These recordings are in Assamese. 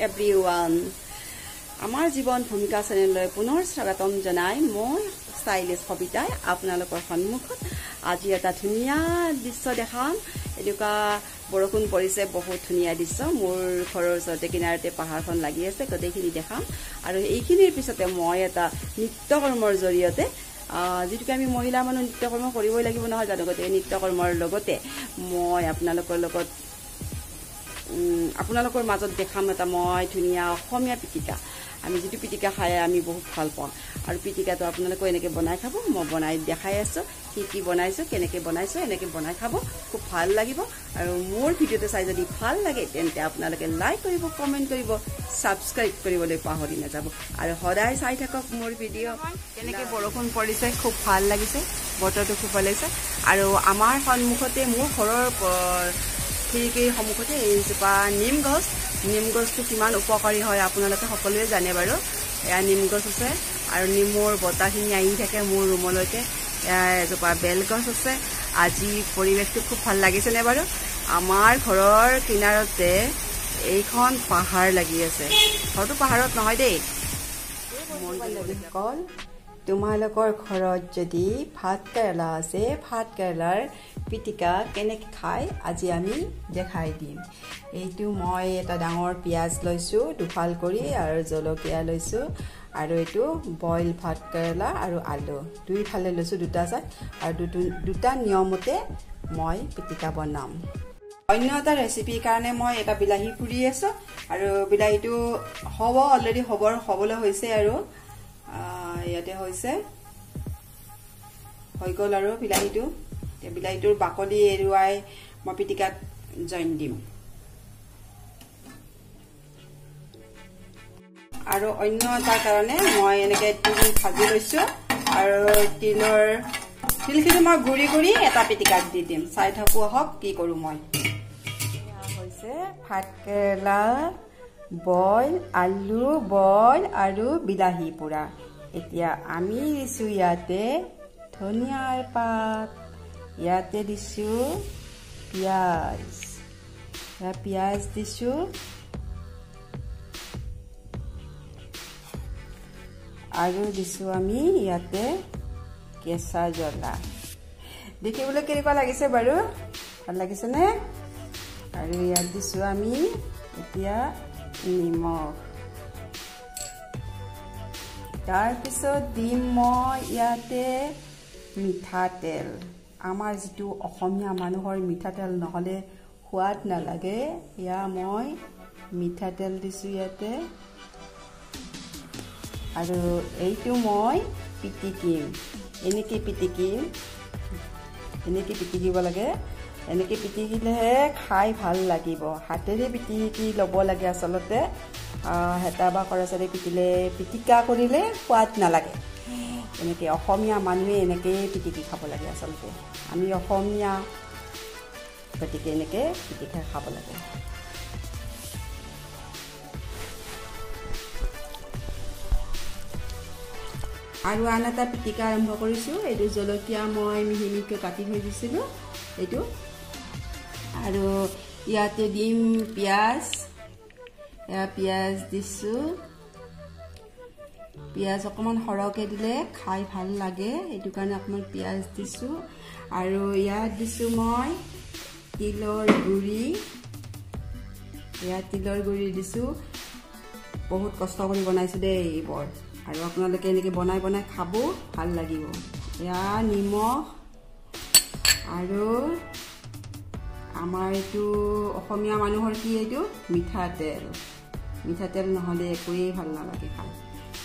everyone. আমাৰ জীৱন ভূমিকা চেনেললৈ পুনৰ স্বাগতম জনাই মই ষ্টাইলিছ কবিতাই আপোনালোকৰ সন্মুখত আজি এটা ধুনীয়া দৃশ্য দেখাম। এডুকা বৰষুণ পৰিছে, বহুত ধুনীয়া দৃশ্য। মোৰ ঘৰৰ ওচৰতে কিনাৰতে পাহাৰখন লাগি আছে, গোটেইখিনি দেখাম। আৰু এইখিনিৰ পিছতে মই এটা নৃত্যকৰ্মৰ জৰিয়তে যেটুকে আমি মহিলা মানুহ নৃত্যকৰ্ম কৰিবই লাগিব নহয় জানো, গতিকে নৃত্যকৰ্মৰ লগতে মই আপোনালোকৰ মাজত দেখাম এটা মই ধুনীয়া অসমীয়া পিটিকা। আমি যেটো পিটিকা খাই আমি বহুত ভাল পাওঁ, আৰু পিটিকাটো আপোনালোকে এনেকৈ বনাই খাব। মই বনাই দেখাই আছোঁ কি বনাইছোঁ, কেনেকৈ বনাইছোঁ, এনেকৈ বনাই খাব, খুব ভাল লাগিব। আৰু মোৰ ভিডিঅ'টো চাই যদি ভাল লাগে তেন্তে আপোনালোকে লাইক কৰিব, কমেণ্ট কৰিব, ছাবস্ক্ৰাইব কৰিবলৈ পাহৰি নাযাব। আৰু সদায় চাই থাকক মোৰ ভিডিঅ'। কেনেকৈ বৰষুণ পৰিছে, খুব ভাল লাগিছে, বতৰটো খুব ভাল লাগিছে। আৰু আমাৰ সন্মুখতে, মোৰ ঘৰৰ খিৰিকীৰ সন্মুখতে এইজোপা নিম গছটো কিমান উপকাৰী হয় আপোনালোকে সকলোৱে জানে বাৰু। এয়া নিম গছ আছে, আৰু নিমৰ বতাহখিনি আহি থাকে মোৰ ৰুমলৈকে। এজোপা বেলগছ আছে। আজি পৰিৱেশটো খুব ভাল লাগিছেনে বাৰু? আমাৰ ঘৰৰ কিনাৰতে এইখন পাহাৰ লাগি আছে। ঘৰটো পাহাৰত নহয় দেই। তোমালোকৰ ঘৰত যদি ভাত কেৰেলা আছে, ভাত কেৰেলাৰ পিটিকা কেনেকৈ খাই আজি আমি দেখাই দিম। এইটো মই এটা ডাঙৰ পিঁয়াজ লৈছোঁ দুফাল কৰি, আৰু জলকীয়া লৈছোঁ, আৰু এইটো বইল ভাত কেৰেলা আৰু আলু দুইফালে লৈছোঁ, দুটা চাই, আৰু দুটা নিয়মতে মই পিটিকা বনাম। অন্য এটা ৰেচিপিৰ কাৰণে মই এটা বিলাহী পুৰি আছোঁ, আৰু বিলাহীটো অলৰেডি হ'বলৈ হৈছে, আৰু ইয়াতে হৈ গ'ল। আৰু বিলাহীটোৰ বাকলি এৰুৱাই মই পিটিকাত জইন দিম। আৰু অন্য এটাৰ কাৰণে মই এনেকৈ তিল ভাজি লৈছোঁ, আৰু তিলখিনি মই গুৰি এটা পিটিকাত দি দিম। চাই থাকোঁ আহক কি কৰোঁ মই। হৈছে ভাত কেৰেলা বইল, আলু বইল আৰু বিলাহী পোৰা। এতিয়া আমি দিছোঁ ইয়াতে ধনিয়াৰ পাত, ইয়াতে দিছোঁ পিঁয়াজ দিছোঁ, আৰু দিছোঁ আমি ইয়াতে কেঁচা জ্বলা। দেখিবলৈ কেনেকুৱা লাগিছে বাৰু? ভাল লাগিছেনে? আৰু ইয়াত দিছোঁ আমি এতিয়া নিমখ। তাৰপিছত দিম মই ইয়াতে মিঠাতেল। আমাৰ যিটো অসমীয়া মানুহৰ মিঠাতেল নহ'লে সোৱাদ নালাগে, এয়া মই মিঠাতেল দিছোঁ ইয়াতে। আৰু এইটো মই পিটিকিম, এনেকৈ পিটিকিব লাগে। এনেকৈ পিটিকিলেহে খাই ভাল লাগিব। হাতেৰে পিটিকি ল'ব লাগে আচলতে। হেতা বা কৰাচেৰে পিটিকা কৰিলে সোৱাদ নালাগে। এনেকৈ অসমীয়া মানুহে এনেকৈয়ে পিটিকি খাব লাগে আচলতে। আমি অসমীয়া, গতিকে এনেকৈ পিটিকা খাব লাগে। আৰু আন এটা পিটিকা আৰম্ভ কৰিছোঁ। এইটো জলকীয়া মই মিহি মিহিকৈ কাটি থৈ দিছিলোঁ এইটো, আৰু ইয়াতে দিম পিঁয়াজ। এয়া পিঁয়াজ দিছোঁ। পিঁয়াজ অকণমান সৰহকৈ দিলে খাই ভাল লাগে, সেইটো কাৰণে অকণমান পিঁয়াজ দিছোঁ। আৰু ইয়াত দিছোঁ মই তিলৰ গুড়ি। তিলৰ গুড়ি দিছোঁ। বহুত কষ্ট কৰি বনাইছোঁ দেই এইবোৰ, আৰু আপোনালোকে এনেকৈ বনাই খাব, ভাল লাগিব। এয়া নিমখ, আৰু আমাৰ এইটো অসমীয়া মানুহৰ কি এইটো মিঠাতেল নহ'লে একোৱেই ভাল নালাগে খাই।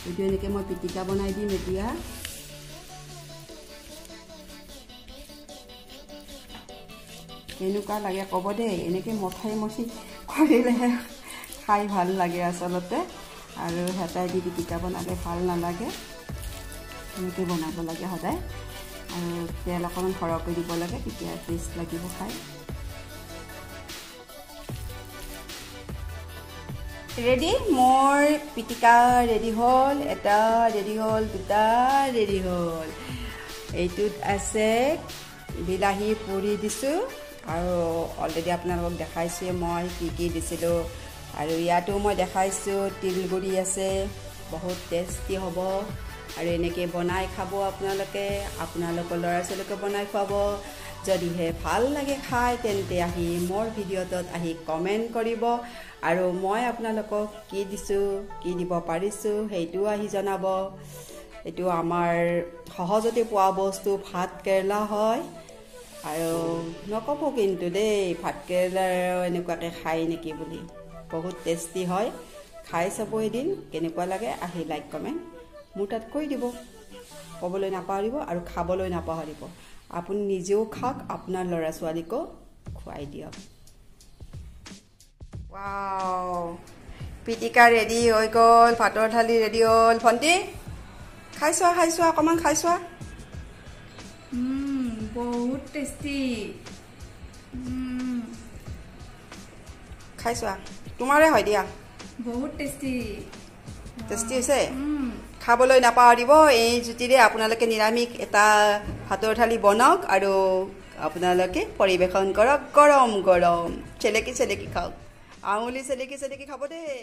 এইটো এনেকৈ মই পিটিকা বনাই দিম এতিয়া। কেনেকুৱা লাগে ক'ব দেই। এনেকৈ মঠি কৰিলেহে খাই ভাল লাগে আচলতে, আৰু হেতাই দি পিটিকা বনালে ভাল নালাগে। এনেকৈ বনাব লাগে সদায়, আৰু তেল অকণমান সৰহকৈ দিব লাগে, তেতিয়া টেষ্ট লাগিব খাই। ৰেডি, মোৰ পিটিকা ৰেডি হ'ল। এটা ৰেডি হ'ল, দুটা ৰেডি হ'ল। এইটোত আছে বিলাহী পুৰি দিছোঁ, আৰু অলৰেডি আপোনালোকক দেখাইছোঁৱে মই কি দিছিলোঁ। আৰু ইয়াতো মই দেখাইছোঁ তিলগুড়ি আছে, বহুত টেষ্টি হ'ব। আৰু এনেকৈ বনাই খাব আপোনালোকে, আপোনালোকৰ ল'ৰা ছোৱালীকে বনাই খুৱাব। যদিহে ভাল লাগে খাই তেন্তে আহি মোৰ ভিডিঅ'টোত আহি কমেণ্ট কৰিব, আৰু মই আপোনালোকক কি দিছোঁ, কি দিব পাৰিছোঁ সেইটোও আহি জনাব। এইটো আমাৰ সহজতে পোৱা বস্তু ভাত কেৰেলা হয়। আৰু নক'ব কিন্তু দেই ভাত কেৰেলাৰ এনেকুৱাকৈ খাই নেকি বুলি, বহুত টেষ্টি হয়। খাই চাব এদিন, কেনেকুৱা লাগে আহি লাইক কমেণ্ট মোৰ তাত কৈ দিব, ক'বলৈ নাপাহৰিব আৰু খাবলৈ নাপাহৰিব। আপুনি নিজেও খাওক, আপোনাৰ ল'ৰা ছোৱালীকো খুৱাই দিয়ক। ৱাও, পিটিকা ৰেডি হৈ গ'ল, ভাতৰ থালি ৰেডি হ'ল। ভণ্টি খাই চোৱা অকণমান খাই চোৱা। বহুত টেষ্টি। খাই চোৱা, তোমাৰে হয় দিয়া। বহুত টেষ্টি হৈছে। খাবলৈ নাপাহৰিব। এই জুতিৰে আপোনালোকে নিৰামিষ এটা ভাতৰ থালি বনাওক আৰু আপোনালোকে পৰিৱেশন কৰক। গৰম গৰম চেলেকি চেলেকি খাওক, আঙুলি চেলেকি চেলেকি খাব দেই।